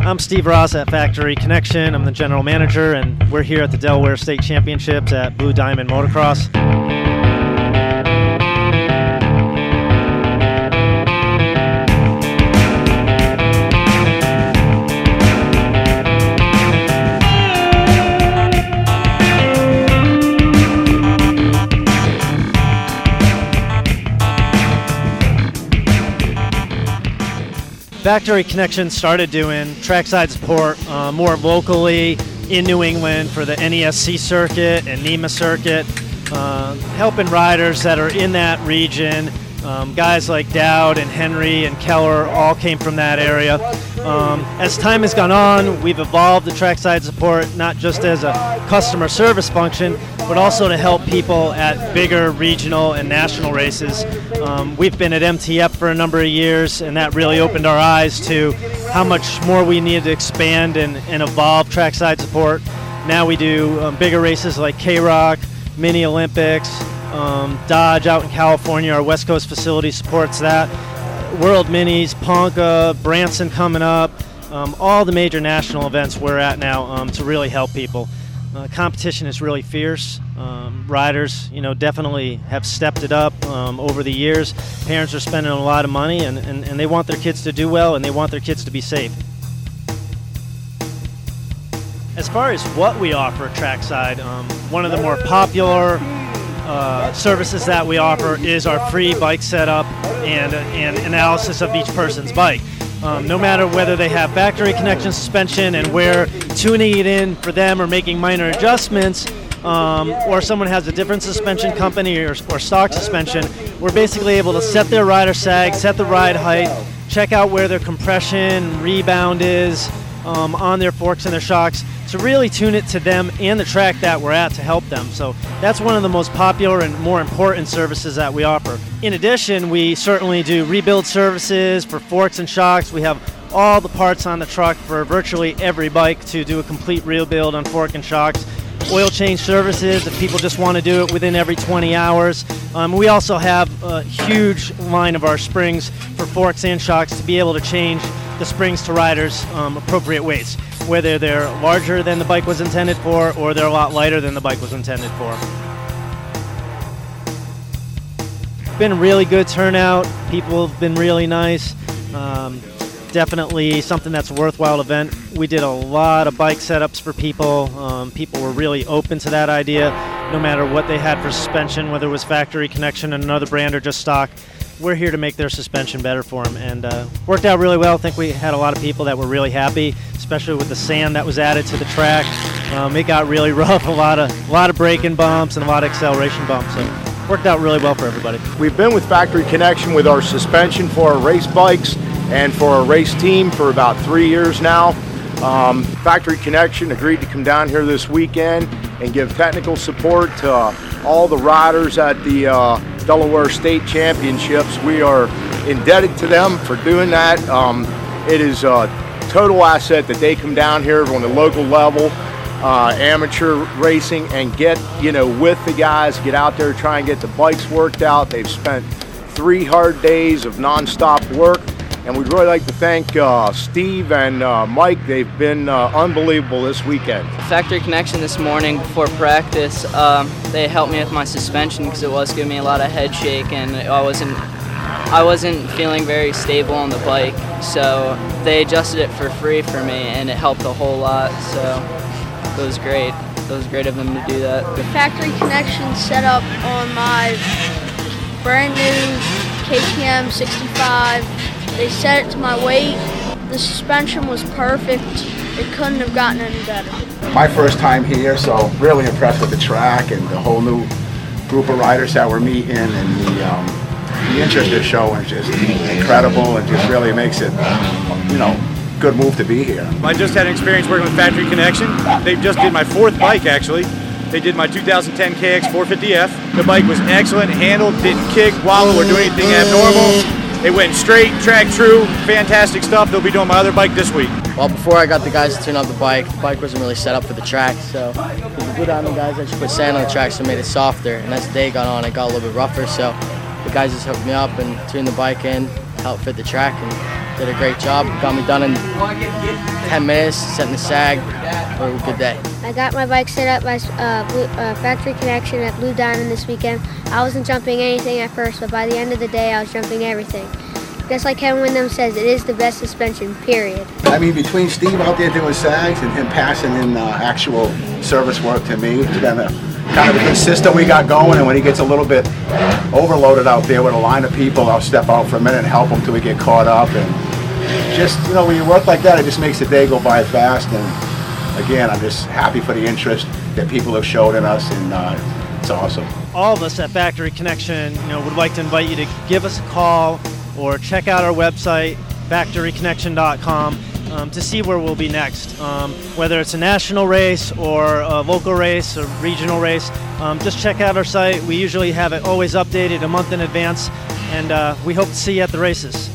I'm Steve Ross at Factory Connection. I'm the general manager, and we're here at the Delaware State Championships at Blue Diamond Motocross. Factory Connection started doing trackside support more locally in New England for the NESC circuit and NEMA circuit, helping riders that are in that region. Guys like Dowd and Henry and Keller all came from that area. As time has gone on, we've evolved the trackside support not just as a customer service function, but also to help people at bigger regional and national races. We've been at MTF for a number of years, and that really opened our eyes to how much more we needed to expand and evolve trackside support. Now we do bigger races like K-Rock, Mini Olympics, Dodge out in California. Our West Coast facility supports that. World Minis, Ponca, Branson coming up, all the major national events we're at now to really help people. Competition is really fierce. Riders, definitely have stepped it up over the years. Parents are spending a lot of money, and they want their kids to do well, and they want their kids to be safe. As far as what we offer trackside, one of the more popular services that we offer is our free bike setup and analysis of each person's bike. No matter whether they have factory connection suspension and we're tuning it in for them or making minor adjustments, or someone has a different suspension company or stock suspension, we're basically able to set their rider sag, set the ride height, check out where their compression, rebound is on their forks and their shocks, to really tune it to them and the track that we're at to help them. So that's one of the most popular and more important services that we offer. In addition, we certainly do rebuild services for forks and shocks. We have all the parts on the truck for virtually every bike to do a complete rebuild on fork and shocks. Oil change services if people just want to do it within every 20 hours. We also have a huge line of our springs for forks and shocks to be able to change the springs to riders' appropriate weights, whether they're larger than the bike was intended for or they're a lot lighter than the bike was intended for. Been a really good turnout. People have been really nice. Definitely something that's a worthwhile event. We did a lot of bike setups for people. People were really open to that idea, no matter what they had for suspension, whether it was factory connection and another brand or just stock. We're here to make their suspension better for them, and worked out really well. I think we had a lot of people that were really happy, especially with the sand that was added to the track. It got really rough, a lot of braking bumps and a lot of acceleration bumps. So worked out really well for everybody. We've been with Factory Connection with our suspension for our race bikes and for our race team for about 3 years now. Factory Connection agreed to come down here this weekend and give technical support to all the riders at the Delaware State Championships. We are indebted to them for doing that. It is a total asset that they come down here on the local level, amateur racing, and get with the guys, get out there, try and get the bikes worked out. They've spent 3 hard days of non-stop work, and we'd really like to thank Steve and Mike. They've been unbelievable this weekend. Factory Connection this morning before practice, they helped me with my suspension because it was giving me a lot of head shake, and I wasn't feeling very stable on the bike. So they adjusted it for free for me, and it helped a whole lot. So it was great. It was great of them to do that. The Factory Connection set up on my brand new KTM 65. They set it to my weight. The suspension was perfect. It couldn't have gotten any better. My first time here, so really impressed with the track and the whole new group of riders that we're meeting, and the interest they're showing is just incredible, and just really makes it, good move to be here. I just had an experience working with Factory Connection. They just did my 4th bike, actually. They did my 2010 KX 450F. The bike was excellent, handled, didn't kick, wobble, or do anything abnormal. It went straight, track true, fantastic stuff. They'll be doing my other bike this week. Well, before I got the guys to tune up the bike wasn't really set up for the track, so the Blue Diamond guys actually put sand on the track so it made it softer, and as the day got on, it got a little bit rougher, so the guys just hooked me up and tuned the bike in, helped fit the track, and did a great job. Got me done in 10 minutes, setting the sag for a good day. I got my bike set up by Factory Connection at Blue Diamond this weekend. I wasn't jumping anything at first, but by the end of the day, I was jumping everything. Just like Kevin Windham says, it is the best suspension, period. I mean, between Steve out there doing sags and him passing in actual service work to me, it's been a kind of a good system we got going, and when he gets a little bit overloaded out there with a line of people, I'll step out for a minute and help him till we get caught up. And just, you know, when you work like that, it just makes the day go by fast. And again, I'm just happy for the interest that people have showed in us, and it's awesome. All of us at Factory Connection, would like to invite you to give us a call or check out our website, factoryconnection.com, to see where we'll be next. Whether it's a national race or a local race or regional race, just check out our site. We usually have it always updated a month in advance, and we hope to see you at the races.